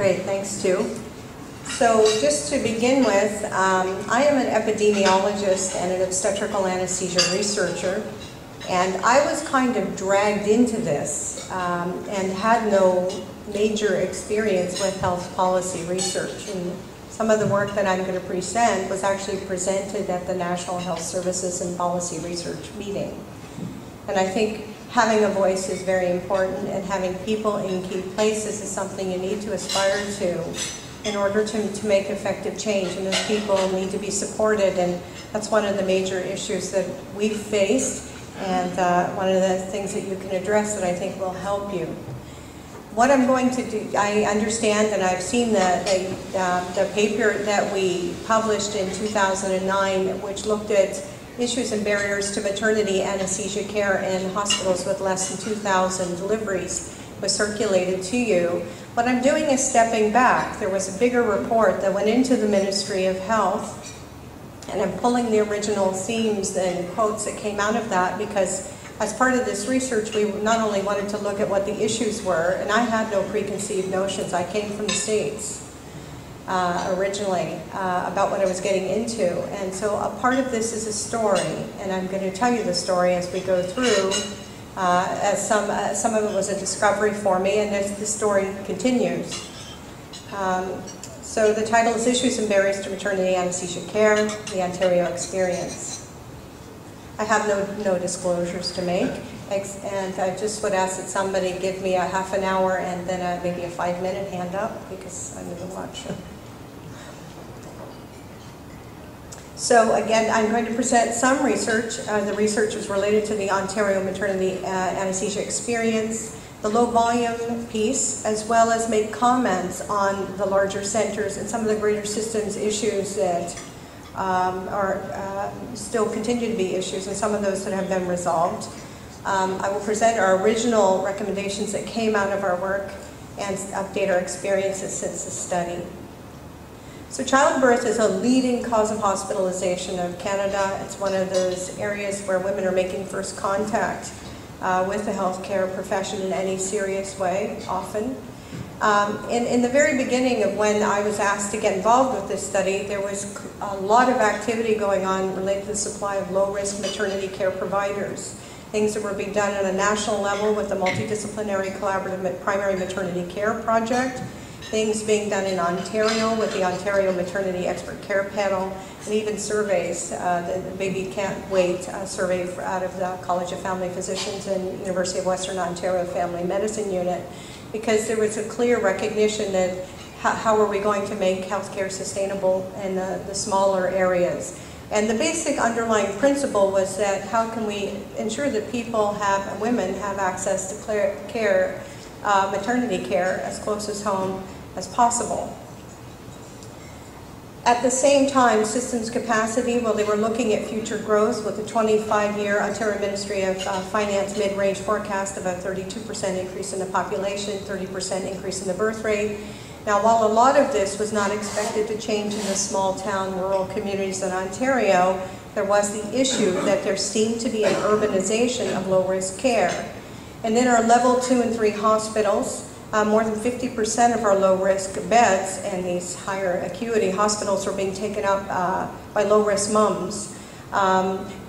Great, thanks, Stu. So just to begin with, I am an epidemiologist and an obstetrical anesthesia researcher, and I was kind of dragged into this and had no major experience with health policy research. And some of the work that I'm going to present was actually presented at the National Health Services and Policy Research meeting. And I think having a voice is very important, and having people in key places is something you need to aspire to in order to make effective change. And those people need to be supported, and that's one of the major issues that we've faced, and one of the things that you can address that I think will help you. What I'm going to do, I understand, and I've seen the paper that we published in 2009, which looked at issues and barriers to maternity anesthesia care in hospitals with less than 2,000 deliveries, was circulated to you. What I'm doing is stepping back. There was a bigger report that went into the Ministry of Health, and I'm pulling the original themes and quotes that came out of that, because as part of this research, we not only wanted to look at what the issues were, and I had no preconceived notions. I came from the States originally about what I was getting into, and so a part of this is a story, and I'm going to tell you the story as we go through, as some of it was a discovery for me, and as the story continues. So the title is Issues and Barriers to Maternity Anesthesia Care, the Ontario Experience. I have no disclosures to make, and I just would ask that somebody give me a half an hour and then maybe a 5-minute hand up, because I'm going to watch it. So again, I'm going to present some research. The research is related to the Ontario Maternity Anesthesia Experience, the low volume piece, as well as make comments on the larger centers and some of the greater systems issues that still continue to be issues, and some of those that have been resolved. I will present our original recommendations that came out of our work and update our experiences since the study. So childbirth is a leading cause of hospitalization of Canada. It's one of those areas where women are making first contact with the healthcare profession in any serious way, often. In the very beginning of when I was asked to get involved with this study, there was a lot of activity going on related to the supply of low-risk maternity care providers. Things that were being done at a national level with the Multidisciplinary Collaborative Primary Maternity Care Project, things being done in Ontario with the Ontario Maternity Expert Care Panel, and even surveys, the Baby Can't Wait survey out of the College of Family Physicians and University of Western Ontario Family Medicine Unit, because there was a clear recognition that how are we going to make healthcare sustainable in the smaller areas. And the basic underlying principle was that how can we ensure that women have access to care, maternity care, as close as home as possible. At the same time, systems capacity, well, they were looking at future growth with the 25-year Ontario Ministry of Finance mid-range forecast of a 32% increase in the population, 30% increase in the birth rate. Now, while a lot of this was not expected to change in the small town rural communities in Ontario, there was the issue that there seemed to be an urbanization of low-risk care. And in our level 2 and 3 hospitals, more than 50% of our low-risk beds in these higher acuity hospitals were being taken up by low-risk moms.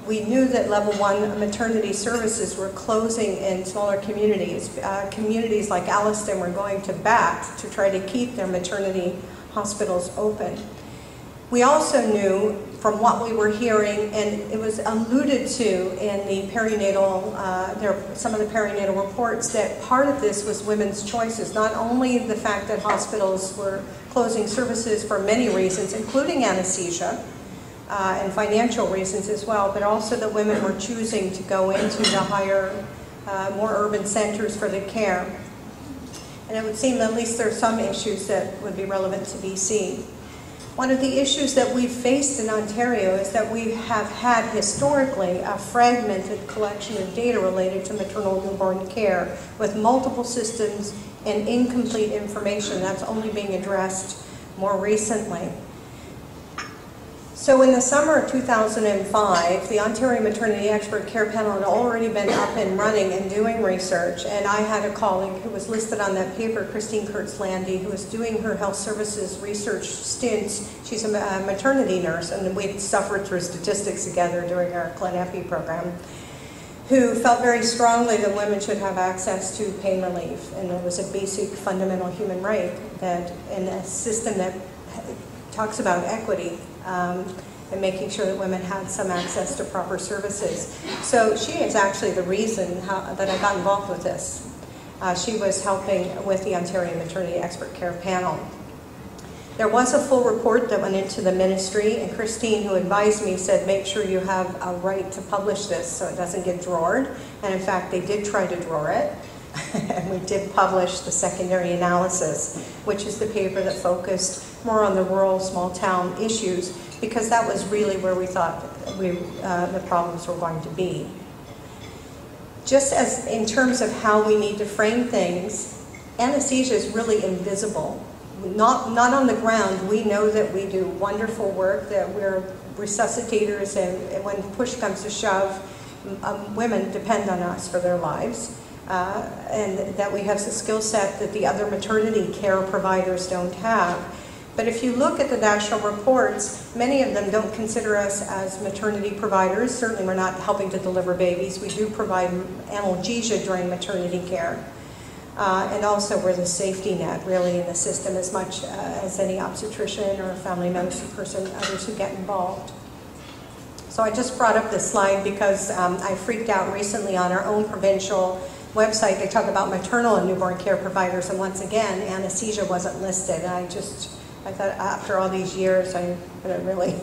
We knew that level 1 maternity services were closing in smaller communities. Communities like Alliston were going to bat to try to keep their maternity hospitals open. We also knew from what we were hearing, and it was alluded to in the perinatal, some of the perinatal reports, that part of this was women's choices. Not only the fact that hospitals were closing services for many reasons, including anesthesia, and financial reasons as well, but also that women were choosing to go into the higher, more urban centers for the care. And it would seem that at least there are some issues that would be relevant to BC. One of the issues that we've faced in Ontario is that we have had historically a fragmented collection of data related to maternal newborn care with multiple systems and incomplete information. That's only being addressed more recently. So in the summer of 2005, the Ontario Maternity Expert Care Panel had already been up and running and doing research, and I had a colleague who was listed on that paper, Christine Kurtz-Landy, who was doing her health services research stints. She's a maternity nurse, and we suffered through statistics together during our ClinEpi program, who felt very strongly that women should have access to pain relief, and it was a basic fundamental human right that in a system that talks about equity, and making sure that women had some access to proper services. So she is actually the reason that I got involved with this. She was helping with the Ontario Maternity Expert Care Panel. There was a full report that went into the ministry, and Christine, who advised me, said make sure you have a right to publish this so it doesn't get drawered. And in fact, they did try to drawer it. And we did publish the secondary analysis, which is the paper that focused more on the rural, small town issues, because that was really where we thought the problems were going to be. Just as in terms of how we need to frame things, anesthesia is really invisible. Not on the ground. We know that we do wonderful work, that we're resuscitators, and when push comes to shove, women depend on us for their lives. And that we have the skill set that the other maternity care providers don't have. But if you look at the national reports, many of them don't consider us as maternity providers. Certainly we're not helping to deliver babies. We do provide analgesia during maternity care. And also we're the safety net really in the system as much as any obstetrician or family medicine person, others who get involved. So I just brought up this slide because I freaked out recently on our own provincial website. They talk about maternal and newborn care providers, and once again, anesthesia wasn't listed. I thought after all these years, I really.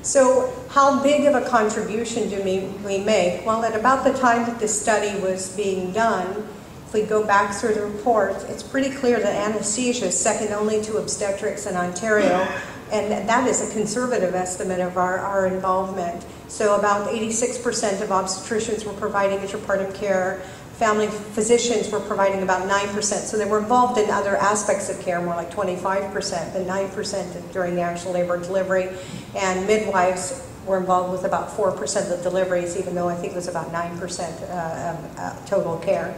So how big of a contribution do we make? Well, at about the time that this study was being done, if we go back through the report, it's pretty clear that anesthesia is second only to obstetrics in Ontario, and that is a conservative estimate of our involvement. So about 86% of obstetricians were providing intrapartum care. Family physicians were providing about 9%. So they were involved in other aspects of care, more like 25%, but 9% during the actual labor and delivery. And midwives were involved with about 4% of deliveries, even though I think it was about 9% total care.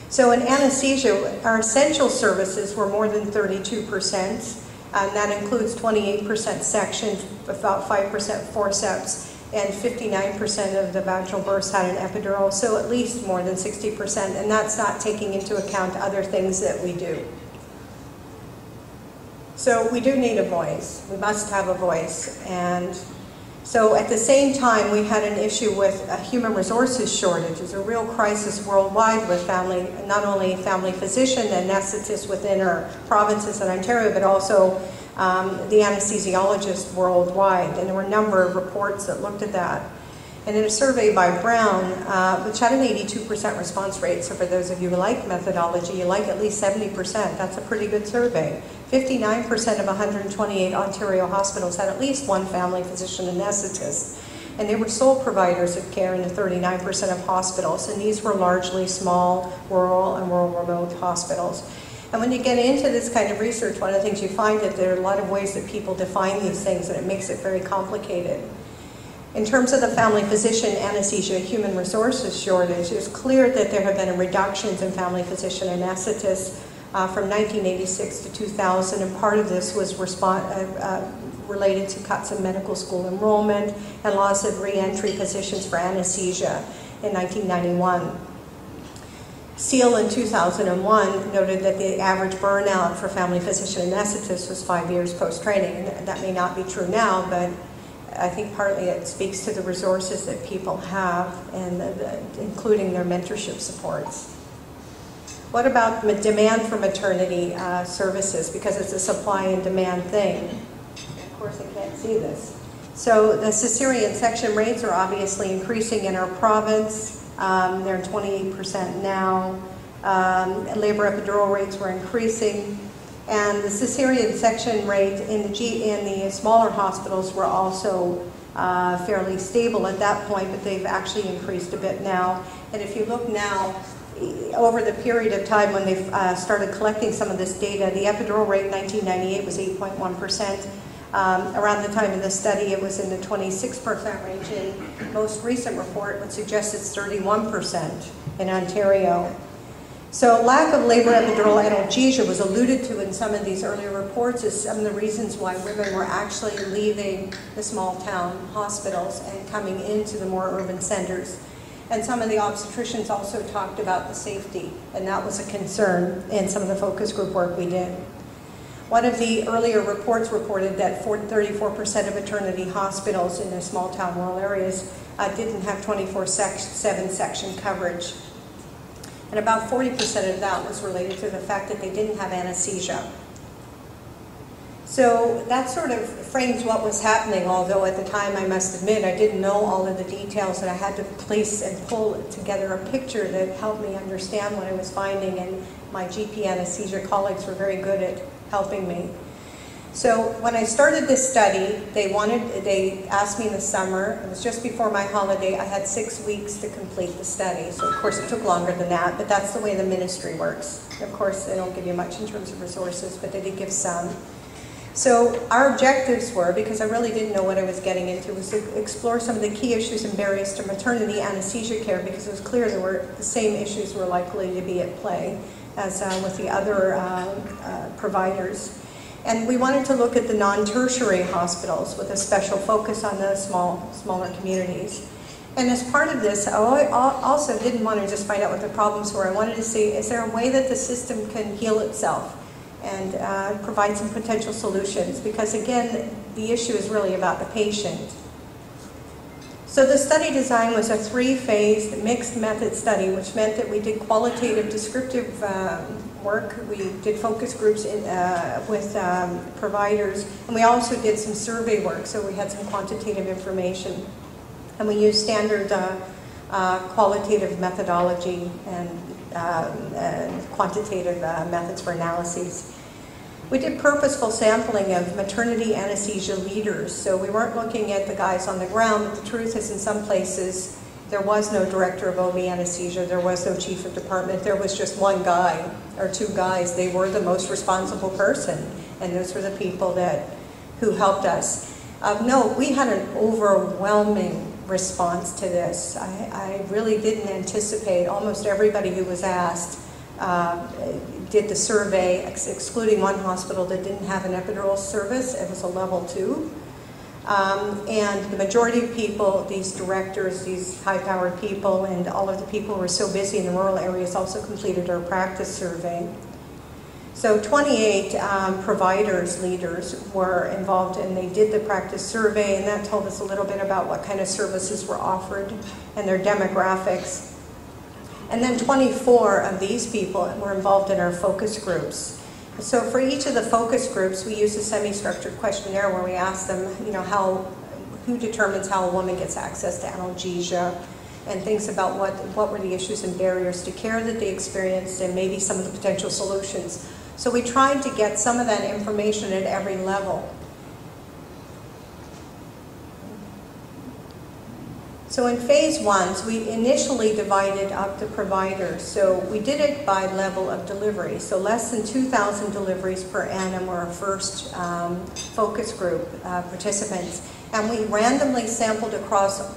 So in anesthesia, our essential services were more than 32%. And that includes 28% section, about 5% forceps, and 59% of the vaginal births had an epidural, so at least more than 60%, and that's not taking into account other things that we do. So we do need a voice. We must have a voice. And so at the same time, we had an issue with a human resources shortage. It's a real crisis worldwide with not only family physician and anesthetists within our provinces in Ontario, but also the anesthesiologists worldwide. And there were a number of reports that looked at that. And in a survey by Brown, which had an 82% response rate, so for those of you who like methodology, you like at least 70%, that's a pretty good survey. 59% of 128 Ontario hospitals had at least one family physician anesthetist. And they were sole providers of care in the 39% of hospitals, and these were largely small, rural, and rural remote hospitals. And when you get into this kind of research, one of the things you find that there are a lot of ways that people define these things, and it makes it very complicated. In terms of the family physician anesthesia human resources shortage, it's clear that there have been reductions in family physician anesthetists from 1986 to 2000, and part of this was related to cuts in medical school enrollment and loss of re-entry positions for anesthesia in 1991. Seal in 2001 noted that the average burnout for family physician anesthetists was 5 years post-training, and that may not be true now, but I think partly it speaks to the resources that people have, and including their mentorship supports. What about demand for maternity services? Because it's a supply and demand thing. Of course, I can't see this. So the cesarean section rates are obviously increasing in our province. They're at 28% now. Labor epidural rates were increasing. And the cesarean section rate in the smaller hospitals were also fairly stable at that point, but they've actually increased a bit now. And if you look now, over the period of time when they started collecting some of this data, the epidural rate in 1998 was 8.1%. Around the time of the study, it was in the 26% range. In most recent report would suggest it's 31% in Ontario. So lack of labor epidural analgesia was alluded to in some of these earlier reports as some of the reasons why women were actually leaving the small town hospitals and coming into the more urban centers. And some of the obstetricians also talked about the safety, and that was a concern in some of the focus group work we did. One of the earlier reports reported that 34% of maternity hospitals in the small town rural areas didn't have 24/7 section coverage. And about 40% of that was related to the fact that they didn't have anesthesia. So that sort of frames what was happening, although at the time, I must admit, I didn't know all of the details, and I had to place and pull together a picture that helped me understand what I was finding, and my GP anesthesia colleagues were very good at helping me. So when I started this study, they asked me in the summer, it was just before my holiday, I had 6 weeks to complete the study. So of course it took longer than that, but that's the way the ministry works. Of course they don't give you much in terms of resources, but they did give some. So our objectives were, because I really didn't know what I was getting into, was to explore some of the key issues and barriers to maternity anesthesia care, because it was clear there were the same issues were likely to be at play as with the other providers. And we wanted to look at the non-tertiary hospitals with a special focus on the smaller communities. And as part of this, I also didn't want to just find out what the problems were. I wanted to see, is there a way that the system can heal itself and provide some potential solutions? Because again, the issue is really about the patient. So the study design was a 3-phased mixed method study, which meant that we did qualitative descriptive work. We did focus groups with providers, and we also did some survey work, so we had some quantitative information. And we used standard qualitative methodology and quantitative methods for analyses. We did purposeful sampling of maternity anesthesia leaders, so we weren't looking at the guys on the ground, but the truth is in some places there was no director of OB anesthesia, there was no chief of department, there was just one guy or two guys. They were the most responsible person, and those were the people who helped us. No, we had an overwhelming response to this. I really didn't anticipate. Almost everybody who was asked did the survey, excluding one hospital that didn't have an epidural service. It was a level 2. And the majority of people, these directors, these high-powered people, and all of the people who were so busy in the rural areas also completed our practice survey. So 28 providers, leaders, were involved, and they did the practice survey, and that told us a little bit about what kind of services were offered and their demographics. And then 24 of these people were involved in our focus groups. So for each of the focus groups, we used a semi-structured questionnaire where we asked them, who determines how a woman gets access to analgesia, and things about what were the issues and barriers to care that they experienced, and maybe some of the potential solutions. So we tried to get some of that information at every level. So in phase 1, we initially divided up the providers. So we did it by level of delivery. So less than 2,000 deliveries per annum were our first focus group participants. And we randomly sampled across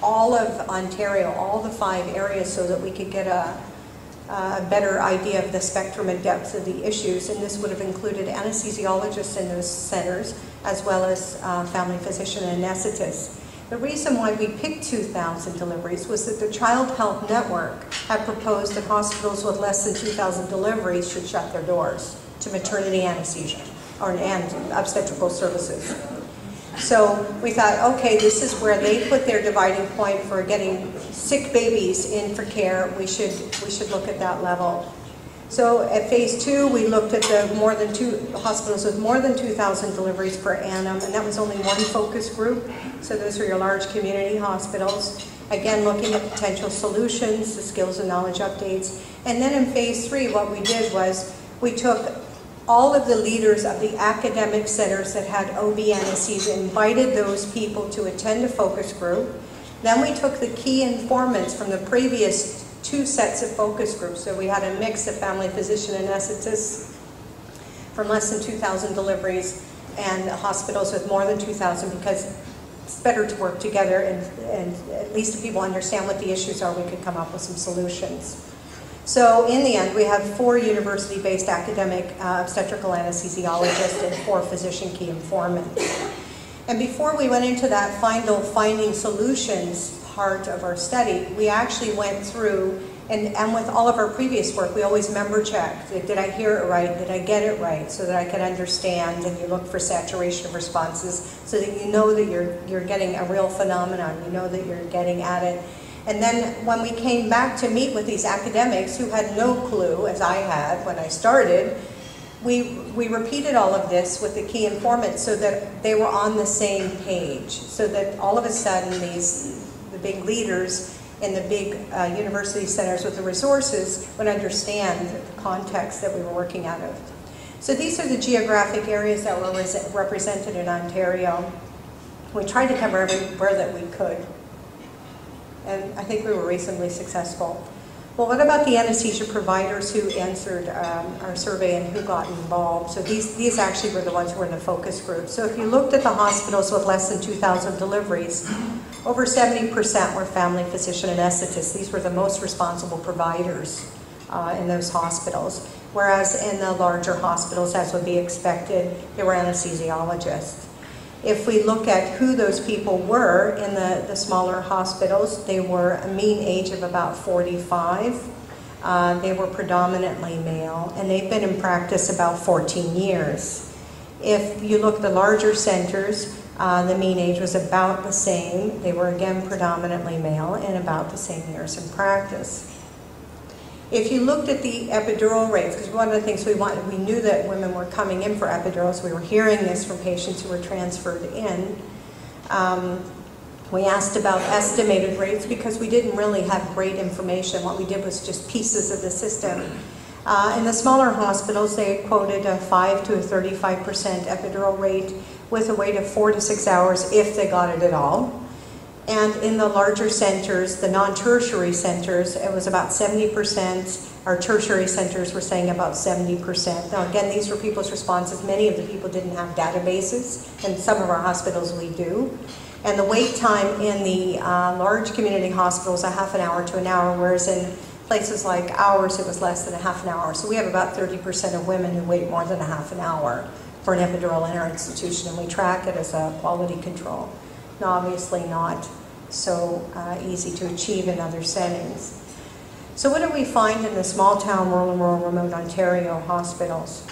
all of Ontario, all the 5 areas, so that we could get a better idea of the spectrum and depth of the issues. And this would have included anesthesiologists in those centers, as well as family physician and anesthetists. The reason why we picked 2,000 deliveries was that the Child Health Network had proposed that hospitals with less than 2,000 deliveries should shut their doors to maternity anesthesia and obstetrical services. So we thought, okay, this is where they put their dividing point for getting sick babies in for care. We should look at that level. So at phase 2, we looked at the hospitals with more than 2,000 deliveries per annum, and that was only one focus group. So those are your large community hospitals. Again, looking at potential solutions, the skills and knowledge updates. And then in phase 3, what we did was we took all of the leaders of the academic centers that had OB anesthesia, invited those people to attend a focus group. Then we took the key informants from the previous 2 sets of focus groups. So we had a mix of family physician and anesthetists from less than 2,000 deliveries. and hospitals with more than 2,000, because it's better to work together, and at least if people understand what the issues are, we could come up with some solutions. So in the end, we have 4 university-based academic obstetrical anesthesiologists and 4 physician key informants. And before we went into that final finding solutions part of our study, we actually went through, and with all of our previous work, we always member checked. Did I hear it right? Did I get it right? So that I could understand, and you look for saturation of responses so that you know that you're getting a real phenomenon, you know that you're getting at it. And then when we came back to meet with these academics who had no clue, as I had when I started, we repeated all of this with the key informants so that they were on the same page, so that all of a sudden the big leaders in the big university centers with the resources would understand the context that we were working out of. So these are the geographic areas that were represented in Ontario. We tried to cover everywhere that we could, and I think we were reasonably successful. Well, what about the anesthesia providers who answered our survey and who got involved? So these actually were the ones who were in the focus group. So if you looked at the hospitals with less than 2,000 deliveries, over 70% were family physician anesthetists. These were the most responsible providers in those hospitals. Whereas in the larger hospitals, as would be expected, they were anesthesiologists. If we look at who those people were in the smaller hospitals, they were a mean age of about 45. They were predominantly male, and they've been in practice about 14 years. If you look at the larger centers, the mean age was about the same. They were again predominantly male and about the same years in practice. If you looked at the epidural rates, because one of the things we knew that women were coming in for epidurals. We were hearing this from patients who were transferred in. We asked about estimated rates because we didn't really have great information. What we did was just pieces of the system. In the smaller hospitals, they quoted a 5 to a 35% epidural rate with a wait of 4 to 6 hours if they got it at all. And in the larger centers, the non-tertiary centers, it was about 70%. Our tertiary centers were saying about 70%. Now again, these were people's responses. Many of the people didn't have databases, and some of our hospitals we do. And the wait time in the large community hospitals, a half an hour to an hour, whereas in places like ours, it was less than a half an hour. So we have about 30% of women who wait more than a half an hour for an epidural in our institution, and we track it as a quality control. Now, obviously not so easy to achieve in other settings. So what do we find in the small town, rural and rural remote Ontario hospitals?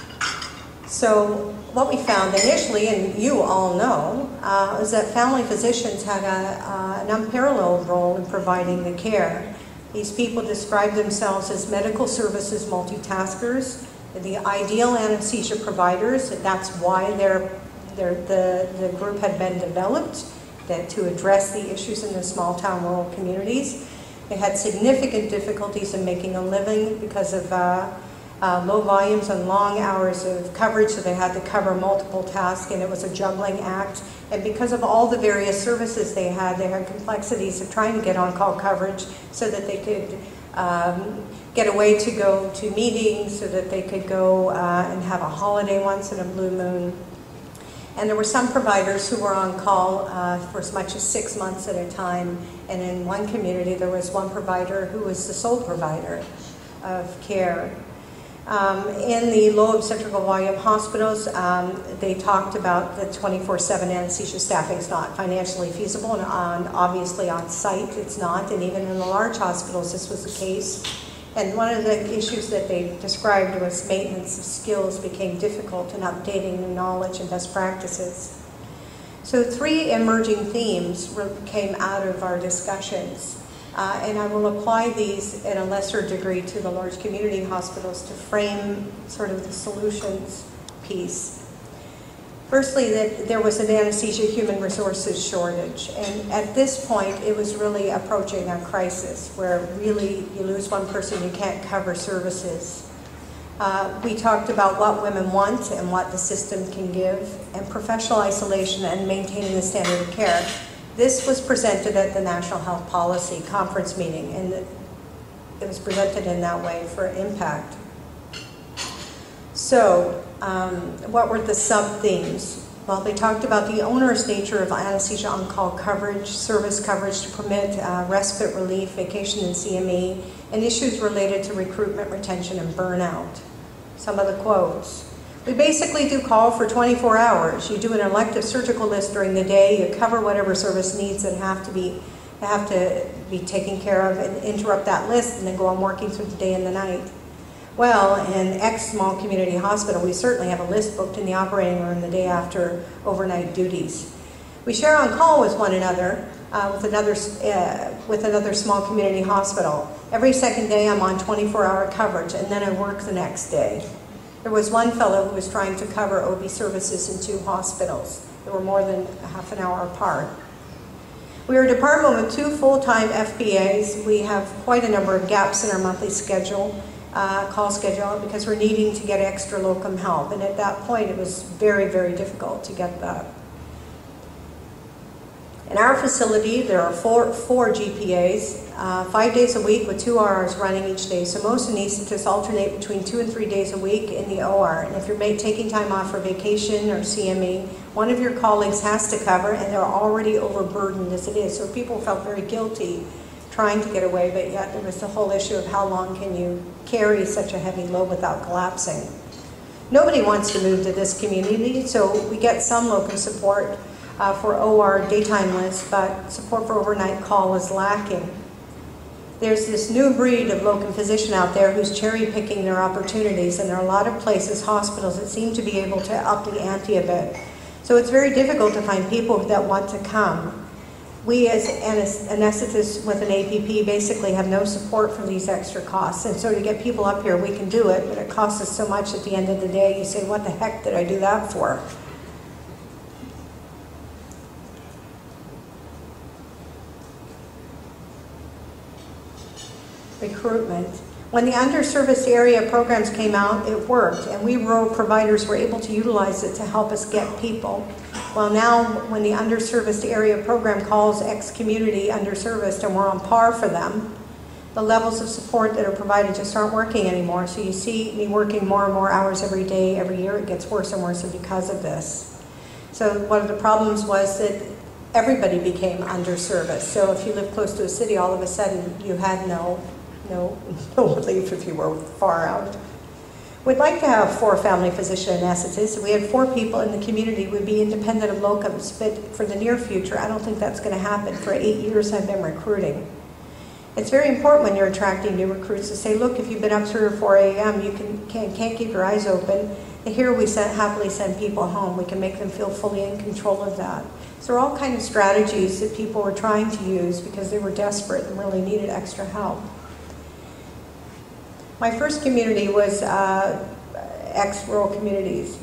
So what we found initially, and you all know, is that family physicians had an unparalleled role in providing the care. These people describe themselves as medical services multitaskers, the ideal anesthesia providers. That's why the group had been developed, to address the issues in the small town rural communities. They had significant difficulties in making a living because of low volumes and long hours of coverage, so they had to cover multiple tasks, and it was a juggling act. And because of all the various services they had complexities of trying to get on-call coverage so that they could get away to go to meetings, so that they could go and have a holiday once in a blue moon. And there were some providers who were on call for as much as 6 months at a time. And in one community, there was one provider who was the sole provider of care. In the low obstetrical volume hospitals, they talked about the 24/7 anesthesia staffing is not financially feasible, and obviously on site it's not. And even in the large hospitals, this was the case. And one of the issues that they described was maintenance of skills became difficult in updating new knowledge and best practices. So 3 emerging themes came out of our discussions. And I will apply these in a lesser degree to the large community hospitals to frame sort of the solutions piece. Firstly, that there was an anesthesia human resources shortage, and at this point it was really approaching a crisis where really you lose one person, you can't cover services. We talked about what women want and what the system can give, and professional isolation and maintaining the standard of care. This was presented at the National Health Policy Conference meeting, and it was presented in that way for impact. So, what were the sub-themes? Well, they talked about the onerous nature of anesthesia on-call coverage, service coverage to permit respite relief, vacation and CME, and issues related to recruitment, retention, and burnout. Some of the quotes. We basically do call for 24 hours. You do an elective surgical list during the day, you cover whatever service needs that have to be taken care of, and interrupt that list, and then go on working through the day and the night. Well, in X small community hospital, we certainly have a list booked in the operating room the day after overnight duties. We share on call with one another, with another small community hospital. Every second day I'm on 24-hour coverage, and then I work the next day. There was one fellow who was trying to cover OB services in 2 hospitals. They were more than half an hour apart. We are a department with 2 full-time FPAs. We have quite a number of gaps in our monthly schedule. Call schedule, because we're needing to get extra locum help, and at that point it was very, very difficult to get that. In our facility there are four GPAs, 5 days a week with 2 hours running each day, so most anesthetists alternate between 2 and 3 days a week in the OR, and if you're taking time off for vacation or CME, one of your colleagues has to cover, and they're already overburdened as it is, so people felt very guilty trying to get away, but yet there was the whole issue of how long can you carry such a heavy load without collapsing. Nobody wants to move to this community, so we get some locum support for OR daytime lists, but support for overnight call is lacking. There's this new breed of locum physician out there who's cherry picking their opportunities, and there are a lot of places, hospitals, that seem to be able to up the ante a bit. So it's very difficult to find people that want to come. We as anesthetists with an APP basically have no support for these extra costs, and so to get people up here, we can do it, but it costs us so much at the end of the day, you say, what the heck did I do that for? Recruitment. When the underserviced area programs came out, it worked, and we rural providers were able to utilize it to help us get people. Well, now when the underserviced area program calls X community underserviced and we're on par for them, the levels of support that are provided just aren't working anymore. So you see me working more and more hours every day, every year. It gets worse and worse because of this. So one of the problems was that everybody became underserviced. So if you live close to a city, all of a sudden you had no relief if you were far out. We'd like to have 4 family physician anesthetists. If we had 4 people in the community, we'd be independent of locums, but for the near future, I don't think that's going to happen. For 8 years, I've been recruiting. It's very important when you're attracting new recruits to say, look, if you've been up 3 or 4 a.m., you can't keep your eyes open. And here we happily send people home. We can make them feel fully in control of that. So there are all kinds of strategies that people were trying to use because they were desperate and really needed extra help. My first community was ex-rural communities,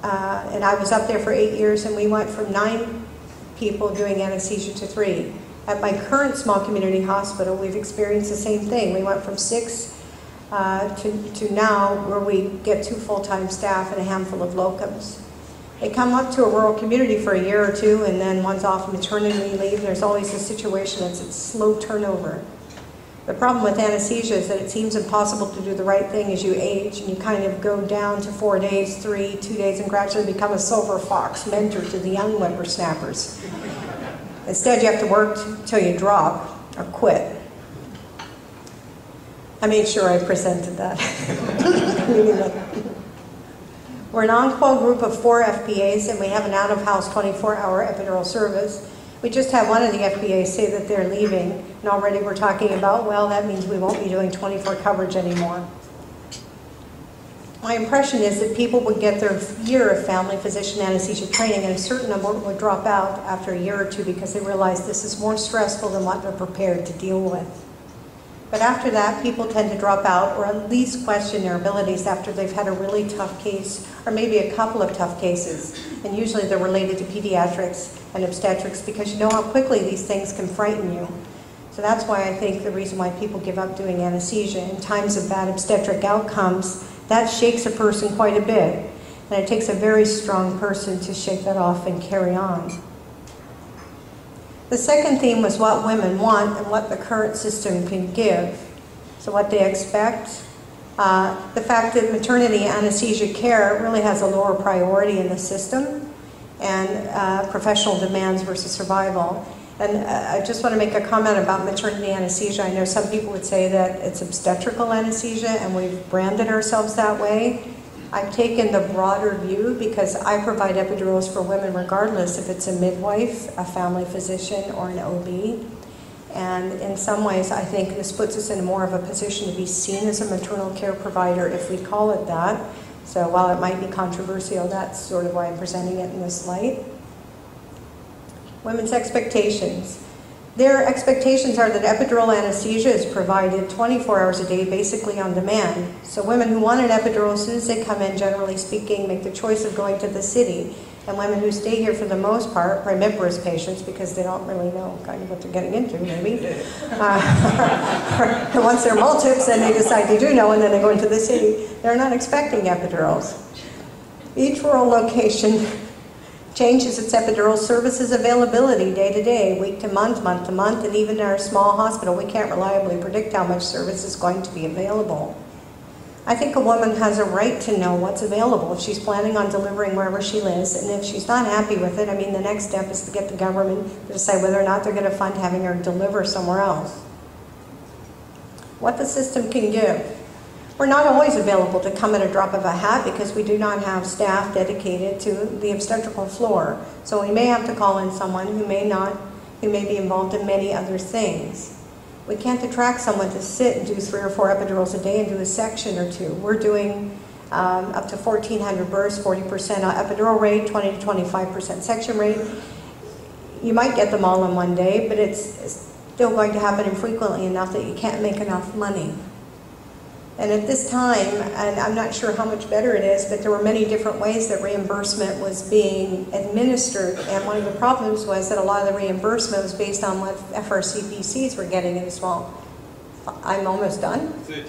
and I was up there for 8 years, and we went from 9 people doing anesthesia to 3. At my current small community hospital, we've experienced the same thing. We went from 6 to now where we get 2 full-time staff and a handful of locums. They come up to a rural community for a year or 2, and then one's off maternity leave. There's always a situation that's a slow turnover. The problem with anesthesia is that it seems impossible to do the right thing as you age, and you kind of go down to 4 days, 3, 2 days, and gradually become a silver fox mentor to the young whippersnappers. Instead, you have to work till you drop or quit. I made sure I presented that. We're an on-call group of 4 FPAs, and we have an out-of-house 24-hour epidural service. We just had one of the FPAs say that they're leaving, and already we're talking about, well, that means we won't be doing 24 coverage anymore. My impression is that people would get their year of family physician anesthesia training, and a certain number would drop out after a year or 2 because they realize this is more stressful than what they're prepared to deal with. But after that, people tend to drop out or at least question their abilities after they've had a really tough case or maybe a couple of tough cases. And usually they're related to pediatrics and obstetrics because you know how quickly these things can frighten you. So that's why I think the reason why people give up doing anesthesia in times of bad obstetric outcomes, that shakes a person quite a bit. And it takes a very strong person to shake that off and carry on. The second theme was what women want and what the current system can give. So what they expect. The fact that maternity anesthesia care really has a lower priority in the system. and professional demands versus survival. And I just want to make a comment about maternity anesthesia. I know some people would say that it's obstetrical anesthesia, and we've branded ourselves that way. I've taken the broader view because I provide epidurals for women regardless if it's a midwife, a family physician, or an OB. And in some ways, I think this puts us in more of a position to be seen as a maternal care provider, if we call it that. So while it might be controversial, that's sort of why I'm presenting it in this light. Women's expectations. Their expectations are that epidural anesthesia is provided 24 hours a day, basically on demand. So women who want an epidural, as soon as they come in, generally speaking, make the choice of going to the city. And women who stay here for the most part, primiparous patients, because they don't really know kind of what they're getting into, maybe. Once they're multips, then they decide they do know, and then they go into the city. They're not expecting epidurals. Each rural location changes its epidural services availability day to day, week to month to month, and even in our small hospital, we can't reliably predict how much service is going to be available. I think a woman has a right to know what's available if she's planning on delivering wherever she lives, and if she's not happy with it, I mean, the next step is to get the government to decide whether or not they're going to fund having her deliver somewhere else. What the system can give. We're not always available to come at a drop of a hat because we do not have staff dedicated to the obstetrical floor. So we may have to call in someone who may be involved in many other things. We can't attract someone to sit and do 3 or 4 epidurals a day and do a section or 2. We're doing up to 1,400 births, 40% epidural rate, 20 to 25% section rate. You might get them all in one day, but it's still going to happen infrequently enough that you can't make enough money. And at this time, and I'm not sure how much better it is, but there were many different ways that reimbursement was being administered. And one of the problems was that a lot of the reimbursement was based on what FRCPCs were getting in small. I'm almost done? 30.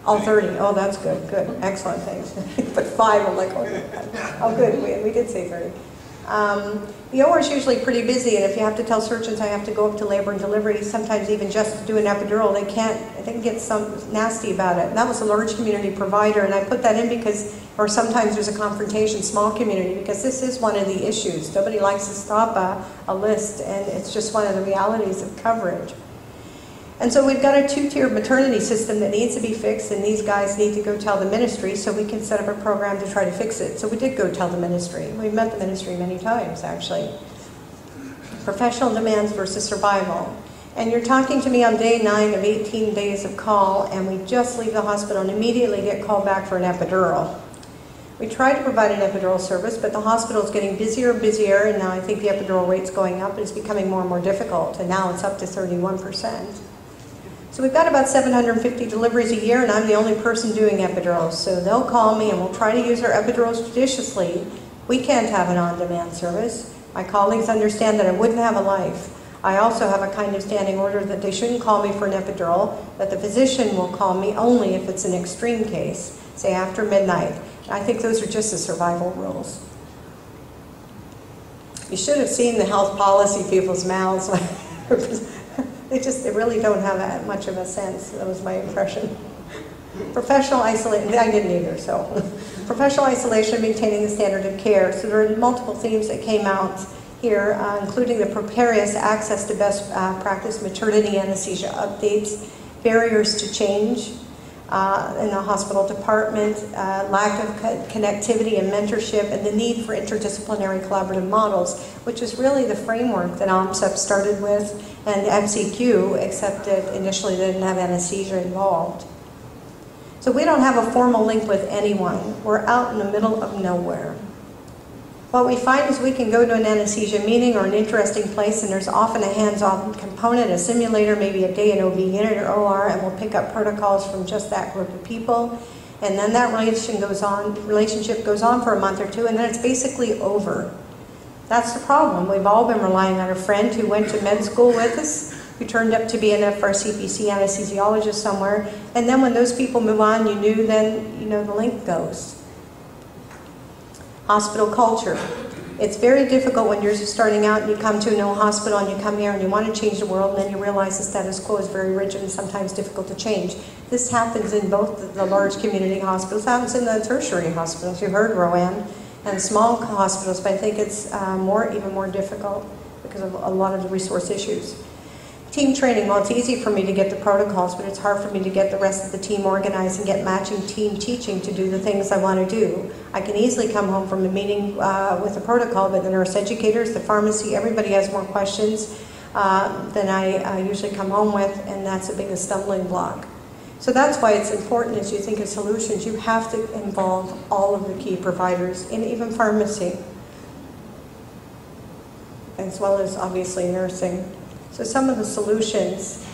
Oh, 30. Oh, that's good. Good. Excellent. Thanks. But 5, I'm like, oh good. We did say 30. The OR is usually pretty busy, and if you have to tell surgeons I have to go up to labor and delivery, sometimes even just to do an epidural, they can get some nasty about it. And that was a large community provider, and I put that in because, or sometimes there's a confrontation, small community, because this is one of the issues. Nobody likes to stop a list, and it's just one of the realities of coverage. And so we've got a 2-tiered maternity system that needs to be fixed, and these guys need to go tell the ministry so we can set up a program to try to fix it. So we did go tell the ministry. We've met the ministry many times, actually. Professional demands versus survival. And you're talking to me on day 9 of 18 days of call, and we just leave the hospital and immediately get called back for an epidural. We try to provide an epidural service, but the hospital is getting busier and busier, and now I think the epidural rate's going up, and it's becoming more and more difficult, and now it's up to 31%. So we've got about 750 deliveries a year, and I'm the only person doing epidurals. So they'll call me, and we'll try to use our epidurals judiciously. We can't have an on-demand service. My colleagues understand that I wouldn't have a life. I also have a kind of standing order that they shouldn't call me for an epidural, that the physician will call me only if it's an extreme case, say after midnight. I think those are just the survival rules. You should have seen the health policy people's mouths. They really don't have that much of a sense. That was my impression. Professional isolation, I didn't either, so. Professional isolation, maintaining the standard of care. So there are multiple themes that came out here, including the precarious access to best practice maternity anesthesia updates, barriers to change in the hospital department, lack of connectivity and mentorship, and the need for interdisciplinary collaborative models, which is really the framework that OMSEP started with, and FCQ, except that initially they didn't have anesthesia involved. So we don't have a formal link with anyone. We're out in the middle of nowhere. What we find is we can go to an anesthesia meeting or an interesting place, and there's often a hands-on component, a simulator, maybe a day in OB unit or OR, and we'll pick up protocols from just that group of people. And then that relationship goes on for a month or 2, and then it's basically over. That's the problem. We've all been relying on a friend who went to med school with us, who turned up to be an FRCPC anesthesiologist somewhere, and then when those people move on, the link goes. Hospital culture. It's very difficult when you're just starting out and you come to a new hospital and you come here and you want to change the world, and then you realize the status quo is very rigid and sometimes difficult to change. This happens in both the large community hospitals, happens in the tertiary hospitals. You heard Roanne. and small hospitals, but I think it's even more difficult because of a lot of the resource issues. Team training, well, it's easy for me to get the protocols, but it's hard for me to get the rest of the team organized and get matching team teaching to do the things I want to do. I can easily come home from a meeting with a protocol, but the nurse educators, the pharmacy, everybody has more questions than I usually come home with, and that's the biggest stumbling block. So that's why it's important as you think of solutions, you have to involve all of the key providers, and even pharmacy, as well as obviously nursing. So some of the solutions,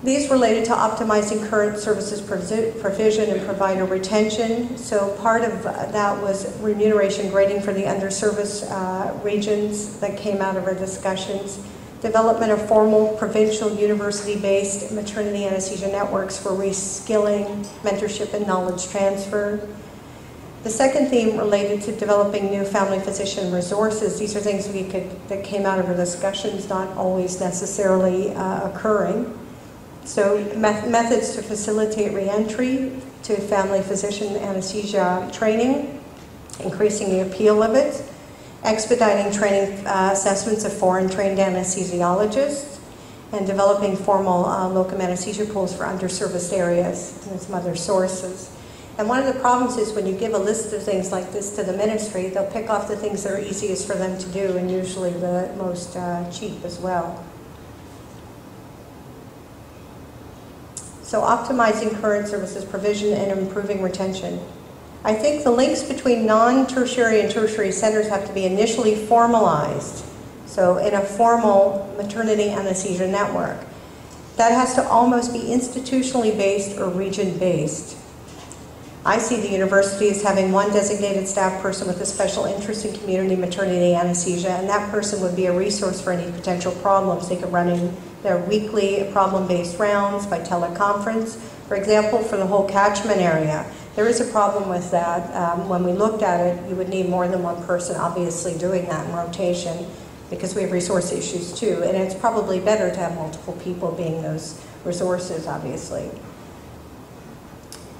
these related to optimizing current services provision and provider retention. So part of that was remuneration grading for the underserviced regions that came out of our discussions. Development of formal provincial university-based maternity anesthesia networks for reskilling, mentorship, and knowledge transfer. The second theme related to developing new family physician resources. These are things that came out of our discussions, not always necessarily occurring. So methods to facilitate reentry to family physician anesthesia training, increasing the appeal of it, expediting training assessments of foreign trained anesthesiologists, and developing formal locum anesthesia pools for underserviced areas and some other sources. And one of the problems is when you give a list of things like this to the ministry, they'll pick off the things that are easiest for them to do and usually the most cheap as well. So optimizing current services provision and improving retention. I think the links between non-tertiary and tertiary centers have to be initially formalized. So in a formal maternity anesthesia network. That has to almost be institutionally based or region-based. I see the university as having one designated staff person with a special interest in community maternity anesthesia, and that person would be a resource for any potential problems. They could run in their weekly problem-based rounds by teleconference. For example, for the whole catchment area, there is a problem with that. When we looked at it, you would need more than one person obviously doing that in rotation because we have resource issues too, and it's probably better to have multiple people being those resources, obviously.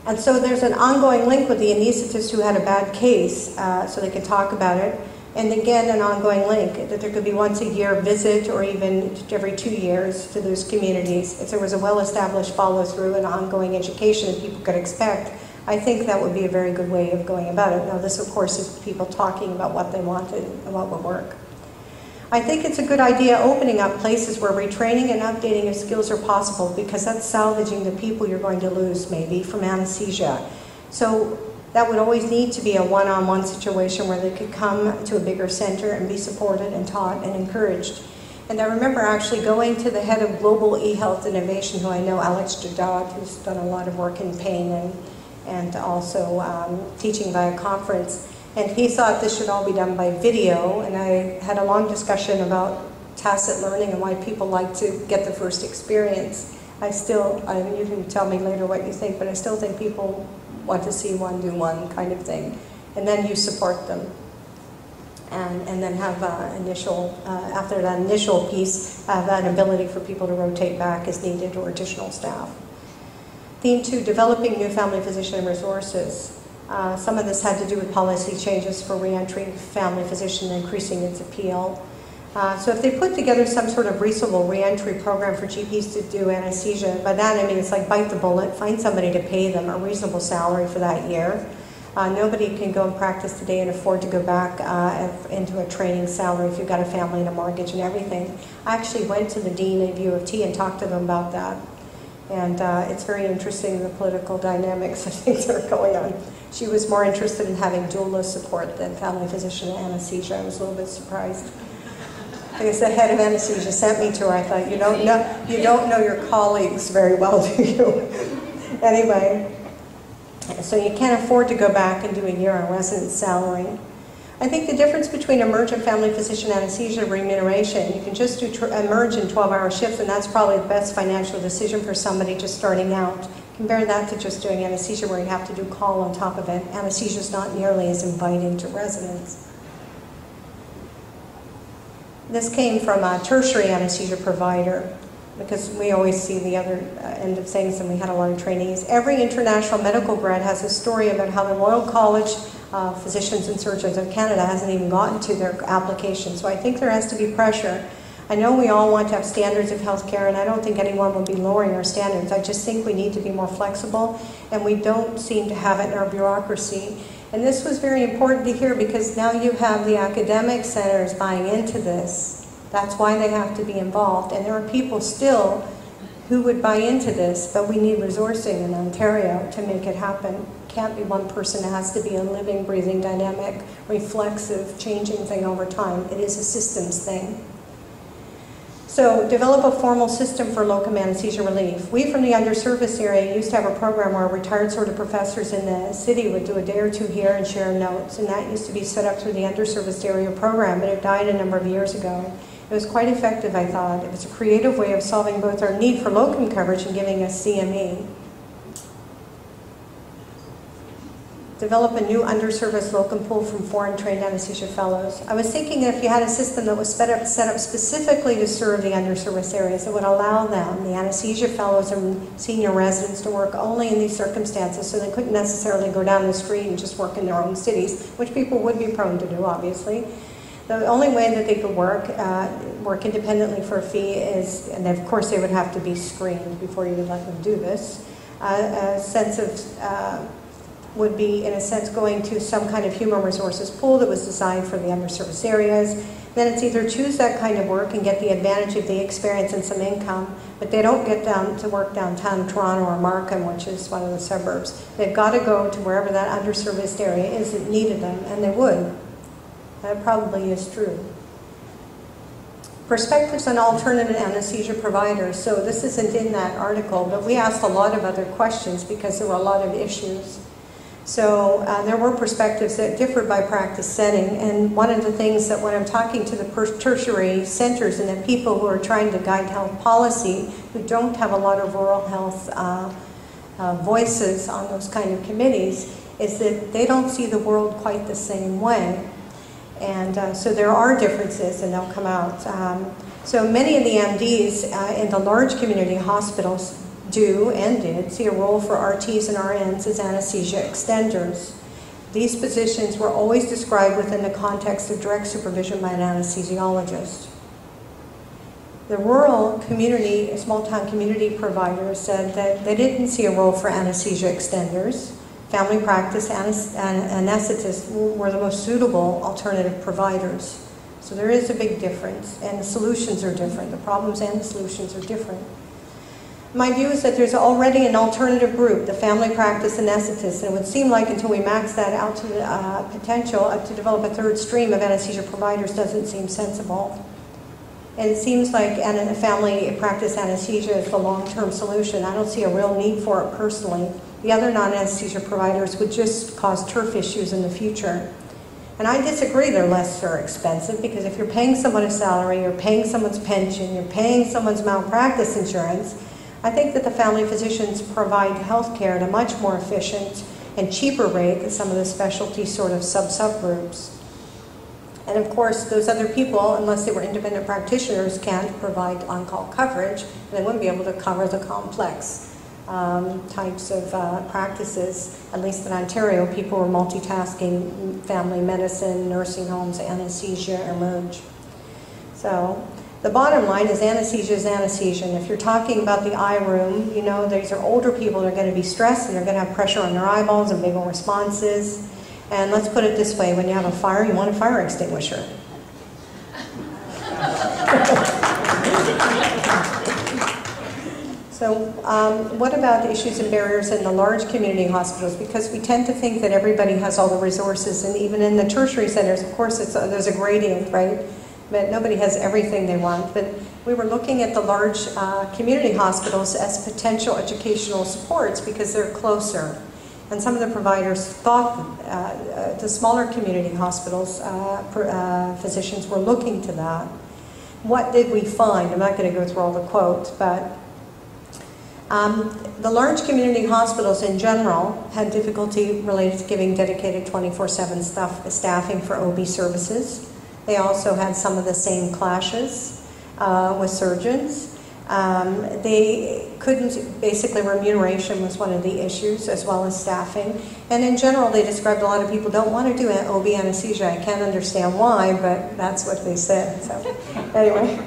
And so there's an ongoing link with the anesthetist who had a bad case, so they can talk about it. And again, an ongoing link that there could be once a year visit or even every 2 years to those communities. If there was a well-established follow-through and ongoing education that people could expect, I think that would be a very good way of going about it. Now this, of course, is people talking about what they wanted and what would work. I think it's a good idea opening up places where retraining and updating of skills are possible because that's salvaging the people you're going to lose maybe from anesthesia. So that would always need to be a one-on-one situation where they could come to a bigger center and be supported and taught and encouraged. And I remember actually going to the head of Global eHealth Innovation, who I know, Alex Jadot, who's done a lot of work in pain and also teaching via conference. And he thought this should all be done by video, and I had a long discussion about tacit learning and why people like to get the first experience. You can tell me later what you think, but I still think people want to see one, do one kind of thing. And then you support them. And then have after that initial piece, have an ability for people to rotate back as needed or additional staff. Theme 2, developing new family physician resources. Some of this had to do with policy changes for reentry family physician, increasing its appeal. So if they put together some sort of reasonable reentry program for GPs to do anesthesia, by that I mean it's like bite the bullet, find somebody to pay them a reasonable salary for that year. Nobody can go and practice today and afford to go back into a training salary if you've got a family and a mortgage and everything. I actually went to the Dean of U of T and talked to them about that. And it's very interesting, the political dynamics of things that are going on. She was more interested in having doula support than family physician anesthesia. I was a little bit surprised. I guess the head of anesthesia sent me to her. I thought, you don't know your colleagues very well, do you? Anyway, so you can't afford to go back and do a year on residence salary. I think the difference between emergent family physician anesthesia remuneration, you can just do emerge in 12-hour shifts, and that's probably the best financial decision for somebody just starting out. Compare that to just doing anesthesia where you have to do call on top of it. Anesthesia is not nearly as inviting to residents. This came from a tertiary anesthesia provider because we always see the other end of things, and we had a lot of trainees. Every international medical grad has a story about how the Royal College Physicians and Surgeons of Canada hasn't even gotten to their application. So I think there has to be pressure. I know we all want to have standards of healthcare, and I don't think anyone will be lowering our standards. I just think we need to be more flexible, and we don't seem to have it in our bureaucracy. And this was very important to hear, because now you have the academic centers buying into this. That's why they have to be involved. And there are people still who would buy into this, but we need resourcing in Ontario to make it happen. It can't be one person. It has to be a living, breathing, dynamic, reflexive, changing thing over time. It is a systems thing. So develop a formal system for locum anesthesia relief. We from the underserviced area used to have a program where retired sort of professors in the city would do a day or two here and share notes, and that used to be set up through the underserviced area program, but it died a number of years ago. It was quite effective, I thought. It was a creative way of solving both our need for locum coverage and giving us CME. Develop a new underserviced locum pool from foreign trained anesthesia fellows. I was thinking that if you had a system that was set up specifically to serve the underserviced areas, it would allow them, the anesthesia fellows and senior residents, to work only in these circumstances, so they couldn't necessarily go down the street and just work in their own cities, which people would be prone to do, obviously. The only way that they could work independently for a fee is, and of course they would have to be screened before you would let them do this, a sense of would be, in a sense, going to some kind of human resources pool that was designed for the underserviced areas. Then it's either choose that kind of work and get the advantage of the experience and some income, but they don't get down to work downtown Toronto or Markham, which is one of the suburbs. They've got to go to wherever that underserviced area is that needed them, and they would. That probably is true. Perspectives on alternative anesthesia providers. So this isn't in that article, but we asked a lot of other questions because there were a lot of issues. So there were perspectives that differed by practice setting, and one of the things that when I'm talking to the tertiary centers and the people who are trying to guide health policy, who don't have a lot of rural health voices on those kind of committees, is that they don't see the world quite the same way. And so there are differences, and they'll come out. So many of the MDs in the large community hospitals do and did see a role for RTs and RNs as anesthesia extenders. These positions were always described within the context of direct supervision by an anesthesiologist. The rural community, small-town community providers said that they didn't see a role for anesthesia extenders. Family practice anesthetists were the most suitable alternative providers. So there is a big difference, and the solutions are different. The problems and the solutions are different. My view is that there's already an alternative group, the family practice anesthetists, and it would seem like until we max that out to the potential to develop a third stream of anesthesia providers doesn't seem sensible. And it seems like family practice anesthesia is the long-term solution. I don't see a real need for it personally. The other non-anesthesia providers would just cause turf issues in the future. And I disagree they're less or expensive, because if you're paying someone a salary, you're paying someone's pension, you're paying someone's malpractice insurance, I think that the family physicians provide health care at a much more efficient and cheaper rate than some of the specialty sort of subgroups. And of course, those other people, unless they were independent practitioners, can't provide on-call coverage, and they wouldn't be able to cover the complex types of practices. At least in Ontario, people were multitasking: family medicine, nursing homes, anesthesia, emerge. So the bottom line is anesthesia is anesthesia. And if you're talking about the eye room, you know, these are older people that are going to be stressed, and they're going to have pressure on their eyeballs and vagal responses. And let's put it this way, when you have a fire, you want a fire extinguisher. So what about issues and barriers in the large community hospitals? Because we tend to think that everybody has all the resources, and even in the tertiary centers, of course, there's a gradient, right? But nobody has everything they want. But we were looking at the large community hospitals as potential educational supports because they're closer. And some of the providers thought the smaller community hospitals, physicians were looking to that. What did we find? I'm not going to go through all the quotes, but the large community hospitals in general had difficulty related to giving dedicated 24/7 staffing for OB services. They also had some of the same clashes with surgeons. They couldn't, basically remuneration was one of the issues, as well as staffing. And in general, they described a lot of people don't want to do OB anesthesia. I can't understand why, but that's what they said. So anyway,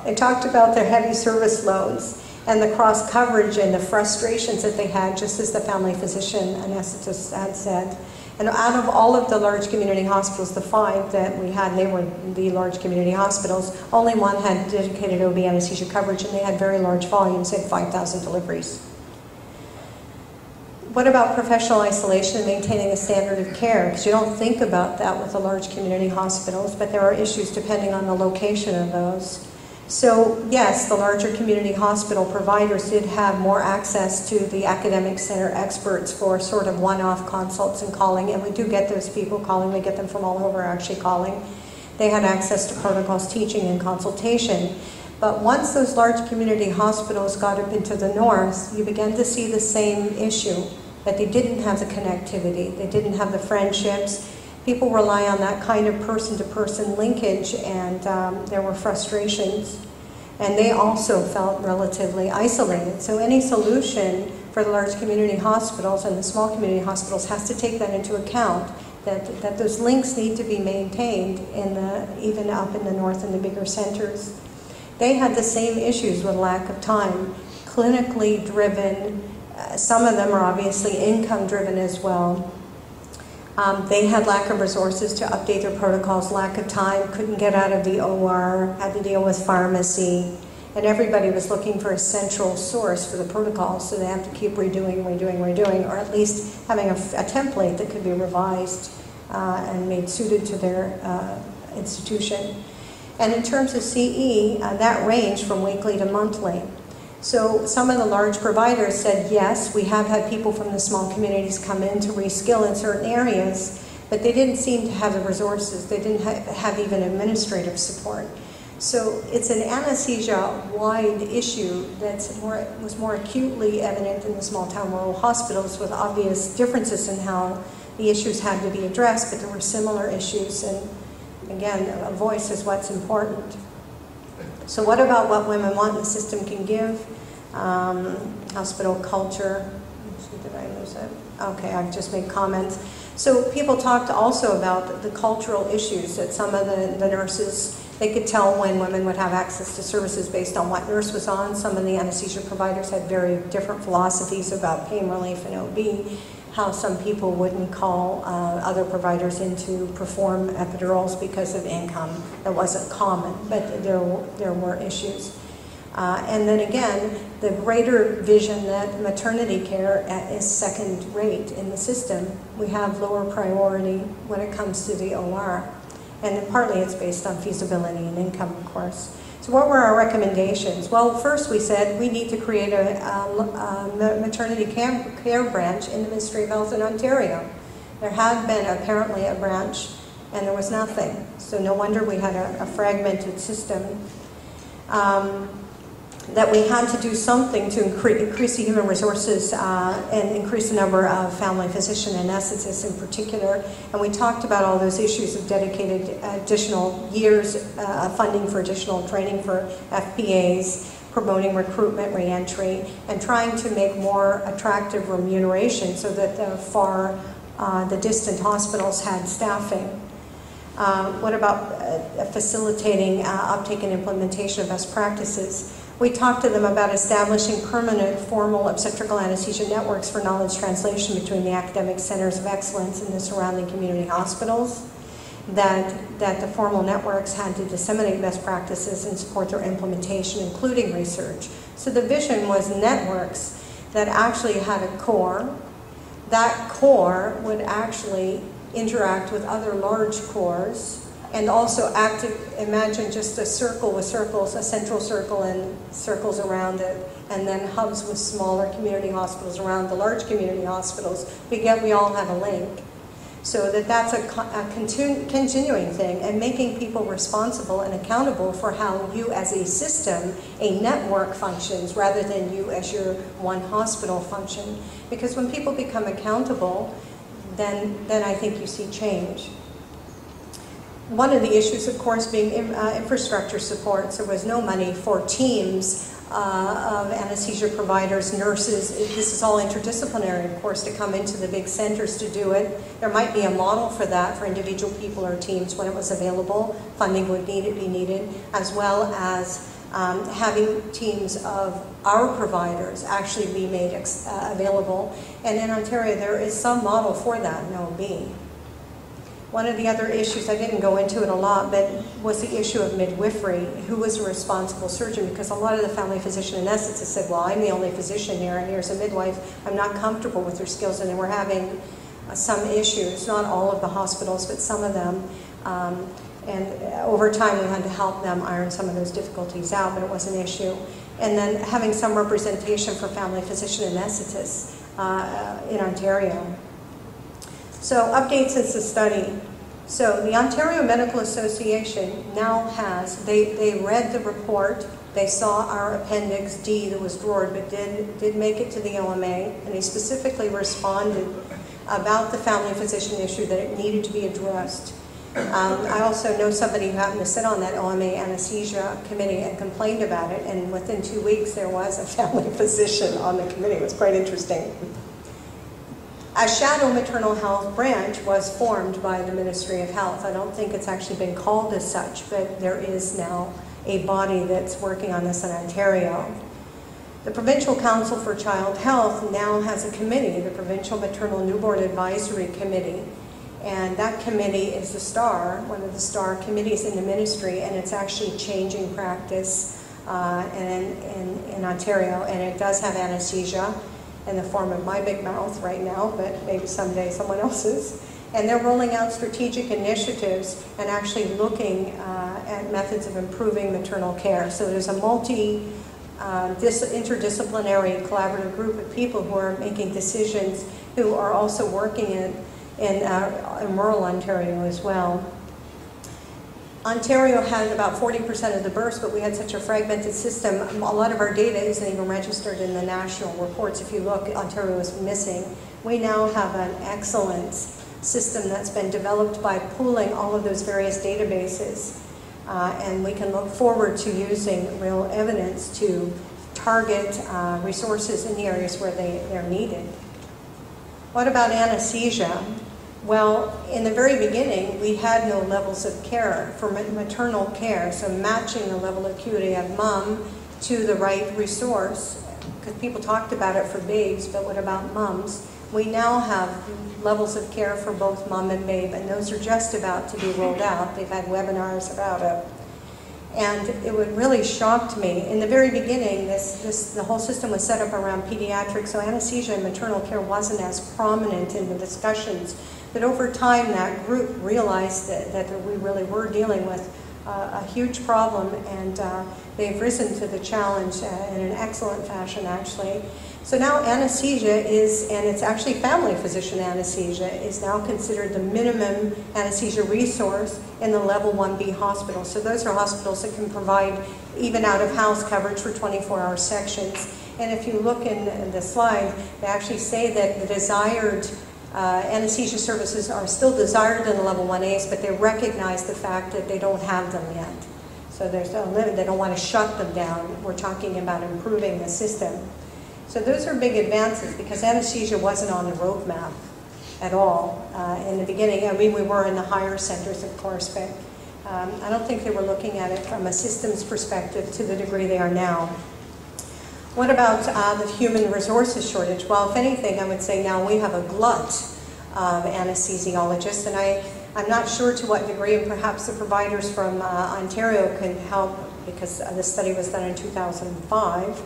they talked about their heavy service loads and the cross coverage and the frustrations that they had, just as the family physician anesthetist had said. And out of all of the large community hospitals, the 5 that we had, they were the large community hospitals, only one had dedicated OB anesthesia coverage, and they had very large volumes, they had 5,000 deliveries. What about professional isolation and maintaining a standard of care? Because you don't think about that with the large community hospitals, but there are issues depending on the location of those. So yes, the larger community hospital providers did have more access to the academic center experts for sort of one-off consults and calling, and we do get those people calling. We get them from all over actually calling. They had access to protocols, teaching, and consultation. But once those large community hospitals got up into the north, you began to see the same issue, that they didn't have the connectivity, they didn't have the friendships. People rely on that kind of person-to-person linkage, and there were frustrations. And they also felt relatively isolated. So any solution for the large community hospitals and the small community hospitals has to take that into account, that those links need to be maintained even up in the north in the bigger centers. They had the same issues with lack of time, clinically driven. Some of them are obviously income driven as well. They had lack of resources to update their protocols, lack of time, couldn't get out of the OR, had to deal with pharmacy, and everybody was looking for a central source for the protocols, so they have to keep redoing, or at least having a template that could be revised and made suited to their institution. And in terms of CE, that ranged from weekly to monthly. So some of the large providers said, yes, we have had people from the small communities come in to reskill in certain areas, but they didn't seem to have the resources. They didn't have even administrative support. So it's an anesthesia-wide issue that was more acutely evident in the small town rural hospitals, with obvious differences in how the issues had to be addressed, but there were similar issues, and again, a voice is what's important. So what about what women want and the system can give? Hospital culture. Did I lose it? Okay, I've just made comments. So people talked also about the cultural issues, that some of the nurses, they could tell when women would have access to services based on what nurse was on. Some of the anesthesia providers had very different philosophies about pain relief and OB, how some people wouldn't call other providers in to perform epidurals because of income. That wasn't common, but there were issues. And then again, the greater vision that maternity care is second rate in the system. We have lower priority when it comes to the OR. And partly it's based on feasibility and income, of course. So what were our recommendations? Well, first we said we need to create a maternity care branch in the Ministry of Health in Ontario. There had been apparently a branch, and there was nothing. So no wonder we had a fragmented system. That we had to do something to increase the human resources and increase the number of family physician anesthetists in particular. And we talked about all those issues of dedicated additional years of funding for additional training for FPAs, promoting recruitment, reentry, and trying to make more attractive remuneration so that the distant hospitals had staffing. What about facilitating uptake and implementation of best practices? We talked to them about establishing permanent formal obstetrical anesthesia networks for knowledge translation between the academic centers of excellence and the surrounding community hospitals, that the formal networks had to disseminate best practices and support their implementation, including research. So the vision was networks that actually had a core. That core would actually interact with other large cores, and also imagine just a circle with circles, a central circle and circles around it, and then hubs with smaller community hospitals around the large community hospitals. We all have a link. So that's a continuing thing, and making people responsible and accountable for how you as a system, a network functions, rather than you as your one hospital function. Because when people become accountable, then I think you see change. One of the issues, of course, being infrastructure support. So there was no money for teams of anesthesia providers, nurses. This is all interdisciplinary, of course, to come into the big centers to do it. There might be a model for that for individual people or teams when it was available. Funding would be needed, as well as having teams of our providers actually be made available. And in Ontario, there is some model for that in OB. One of the other issues, I didn't go into it a lot, but was the issue of midwifery. Who was a responsible surgeon? Because a lot of the family physician anesthetists said, well, I'm the only physician here, and here's a midwife. I'm not comfortable with their skills, and they were having some issues, not all of the hospitals, but some of them. And over time, we had to help them iron some of those difficulties out, but it was an issue. And then having some representation for family physician anesthetists in Ontario. So updates since the study. So the Ontario Medical Association now has, they read the report, they saw our Appendix D that was drawered, but did make it to the OMA, and they specifically responded about the family physician issue, that it needed to be addressed. I also know somebody who happened to sit on that OMA anesthesia committee and complained about it, and within 2 weeks there was a family physician on the committee. It was quite interesting. A shadow maternal health branch was formed by the Ministry of Health. I don't think it's actually been called as such, but there is now a body that's working on this in Ontario. The Provincial Council for Child Health now has a committee, the Provincial Maternal Newborn Advisory Committee, and that committee is the STAR, one of the STAR committees in the ministry, and it's actually changing practice in Ontario, and it does have anesthesia in the form of my big mouth right now, but maybe someday someone else's. And they're rolling out strategic initiatives and actually looking at methods of improving maternal care. So there's a interdisciplinary collaborative group of people who are making decisions, who are also working in rural Ontario as well. Ontario had about 40% of the births, but we had such a fragmented system. A lot of our data isn't even registered in the national reports. If you look, Ontario is missing. We now have an excellent system that's been developed by pooling all of those various databases. And we can look forward to using real evidence to target resources in the areas where they're needed. What about anesthesia? Well, in the very beginning, we had no levels of care for maternal care, so matching the level of acuity of mom to the right resource, because people talked about it for babes, but what about moms? We now have levels of care for both mom and babe, and those are just about to be rolled out. They've had webinars about it. And it really shocked me. In the very beginning, the whole system was set up around pediatrics, so anesthesia and maternal care wasn't as prominent in the discussions. But over time, that group realized that we really were dealing with a huge problem, and they've risen to the challenge in an excellent fashion, actually. So now anesthesia is, and it's actually family physician anesthesia, is now considered the minimum anesthesia resource in the level 1B hospitals. So those are hospitals that can provide even out-of-house coverage for 24-hour sections. And if you look in the slide, they actually say that the desired anesthesia services are still desired in the level 1As, but they recognize the fact that they don't have them yet. So there's a limit. They don't want to shut them down. We're talking about improving the system. So those are big advances, because anesthesia wasn't on the roadmap at all in the beginning. I mean, we were in the higher centers, of course, but I don't think they were looking at it from a systems perspective to the degree they are now. What about the human resources shortage? Well, if anything, I would say now we have a glut of anesthesiologists, and I'm not sure to what degree, and perhaps the providers from Ontario can help, because this study was done in 2005,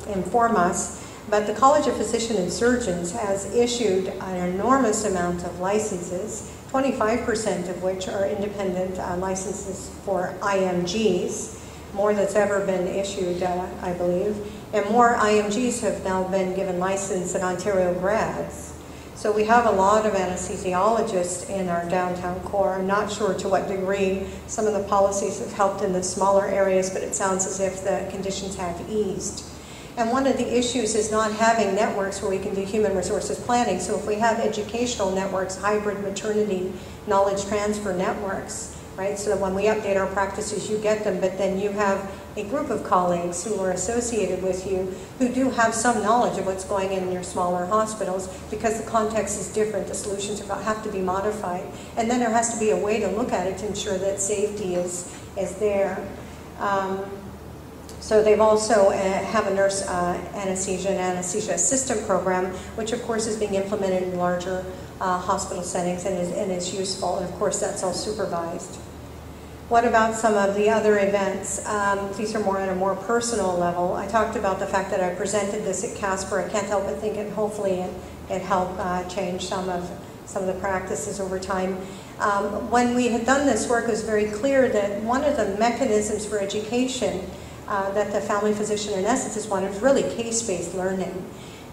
inform us. But the College of Physicians and Surgeons has issued an enormous amount of licenses, 25% of which are independent licenses for IMGs, more that's ever been issued, I believe. And more IMGs have now been given license than Ontario grads. So we have a lot of anesthesiologists in our downtown core. I'm not sure to what degree some of the policies have helped in the smaller areas, but it sounds as if the conditions have eased. And one of the issues is not having networks where we can do human resources planning. So if we have educational networks, hybrid maternity knowledge transfer networks, right? So that when we update our practices, you get them, but then you have a group of colleagues who are associated with you who do have some knowledge of what's going in your smaller hospitals, because the context is different, the solutions have to be modified. And then there has to be a way to look at it to ensure that safety is there. So they've also have a nurse anesthesia and anesthesia assistant program, which of course is being implemented in larger hospital settings and is useful, and of course that's all supervised. What about some of the other events? These are more on a more personal level. I talked about the fact that I presented this at Casper. I can't help but think hopefully it helped change some of the practices over time. When we had done this work, it was very clear that one of the mechanisms for education that the family physician anesthetist wanted was really case-based learning.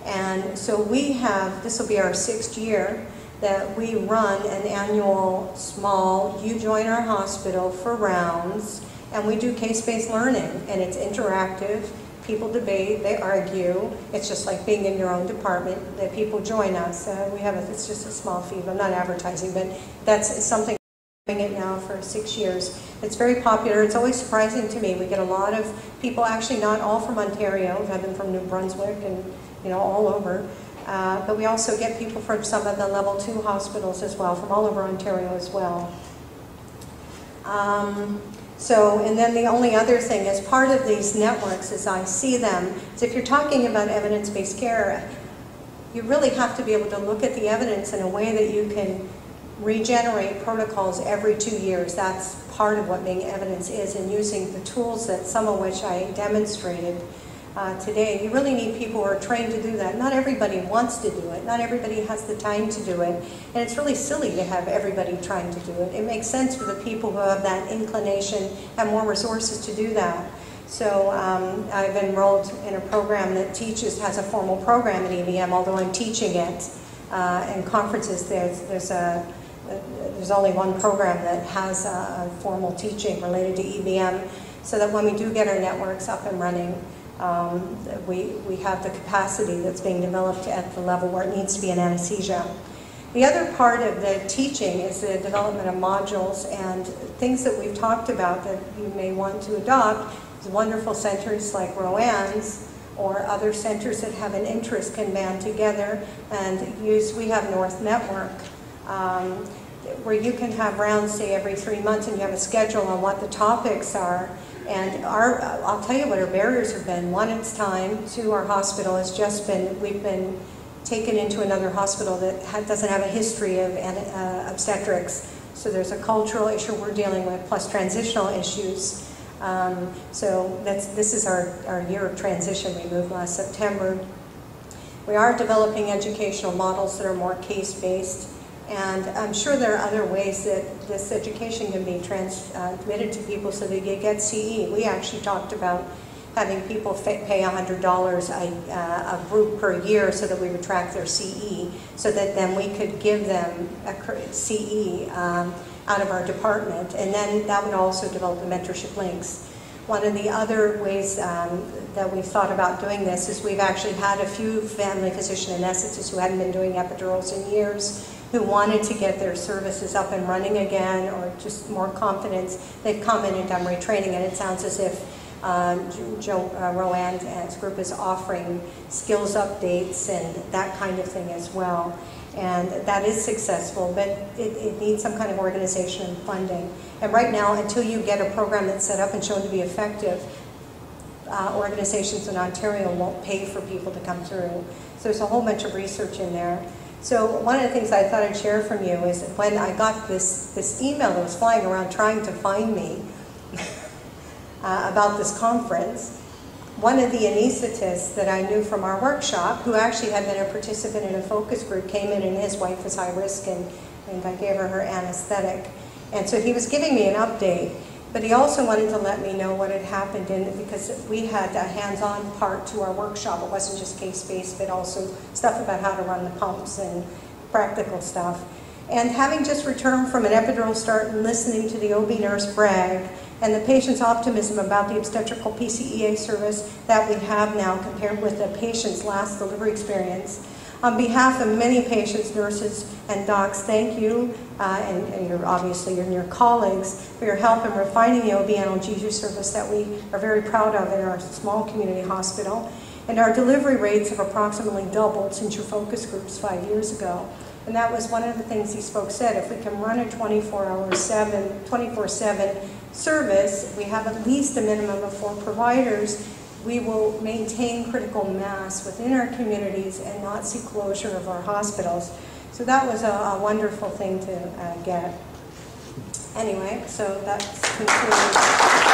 And so we have, this will be our 6th year, that we run an annual small, you join our hospital for rounds, and we do case-based learning, and it's interactive. People debate, they argue. It's just like being in your own department, that people join us. It's just a small fee. I'm not advertising, but that's something. Doing it now for 6 years. It's very popular. It's always surprising to me. We get a lot of people, actually not all from Ontario. We've had them from New Brunswick and all over. But we also get people from some of the level 2 hospitals as well, from all over Ontario as well. And then the only other thing, as part of these networks, as I see them, is if you're talking about evidence-based care, you really have to be able to look at the evidence in a way that you can regenerate protocols every 2 years. That's part of what being evidence is, and using the tools that some of which I demonstrated today. You really need people who are trained to do that. Not everybody wants to do it. Not everybody has the time to do it. And it's really silly to have everybody trying to do it. It makes sense for the people who have that inclination and more resources to do that. So I've enrolled in a program that has a formal program at EVM, although I'm teaching it. In conferences, there's only one program that has a formal teaching related to EVM, so that when we do get our networks up and running, we have the capacity that's being developed at the level where it needs to be in anesthesia. The other part of the teaching is the development of modules and things that we've talked about that you may want to adopt. Wonderful centers like Rowan's or other centers that have an interest can band together and use, we have North Network, where you can have rounds, say, every 3 months, and you have a schedule on what the topics are. And I'll tell you what our barriers have been. One, it's time. Two, our hospital has just been, we've been taken into another hospital that doesn't have a history of obstetrics. So there's a cultural issue we're dealing with, plus transitional issues. So this is our year of transition. We moved last September. We are developing educational models that are more case-based. And I'm sure there are other ways that this education can be transmitted to people so that you get CE. We actually talked about having people pay $100 a group per year so that we would track their CE, so that then we could give them a CE out of our department. And then that would also develop the mentorship links. One of the other ways that we've thought about doing this is we've actually had a few family physician anesthetists who hadn't been doing epidurals in years, who wanted to get their services up and running again, or just more confidence. They've come in and done retraining, and it sounds as if Joe Rowan and his group is offering skills updates and that kind of thing as well. And that is successful, but it needs some kind of organization and funding. And right now, until you get a program that's set up and shown to be effective, organizations in Ontario won't pay for people to come through. So there's a whole bunch of research in there. So one of the things I thought I'd share from you is when I got this email that was flying around trying to find me about this conference, one of the anesthetists that I knew from our workshop, who actually had been a participant in a focus group, came in, and his wife was high risk, and I gave her anesthetic. And so he was giving me an update, but he also wanted to let me know what had happened because we had a hands-on part to our workshop. It wasn't just case-based, but also stuff about how to run the pumps and practical stuff. And having just returned from an epidural start and listening to the OB nurse brag, and the patient's optimism about the obstetrical PCEA service that we have now compared with the patient's last delivery experience, On behalf of many patients, nurses, and docs, thank you, and obviously your colleagues, for your help in refining the OB analgesia service that we are very proud of in our small community hospital. And our delivery rates have approximately doubled since your focus groups 5 years ago. And that was one of the things these folks said. If we can run a 24/7 service, we have at least a minimum of 4 providers, we will maintain critical mass within our communities and not see closure of our hospitals. So that was a wonderful thing to get. Anyway, so that's concluded.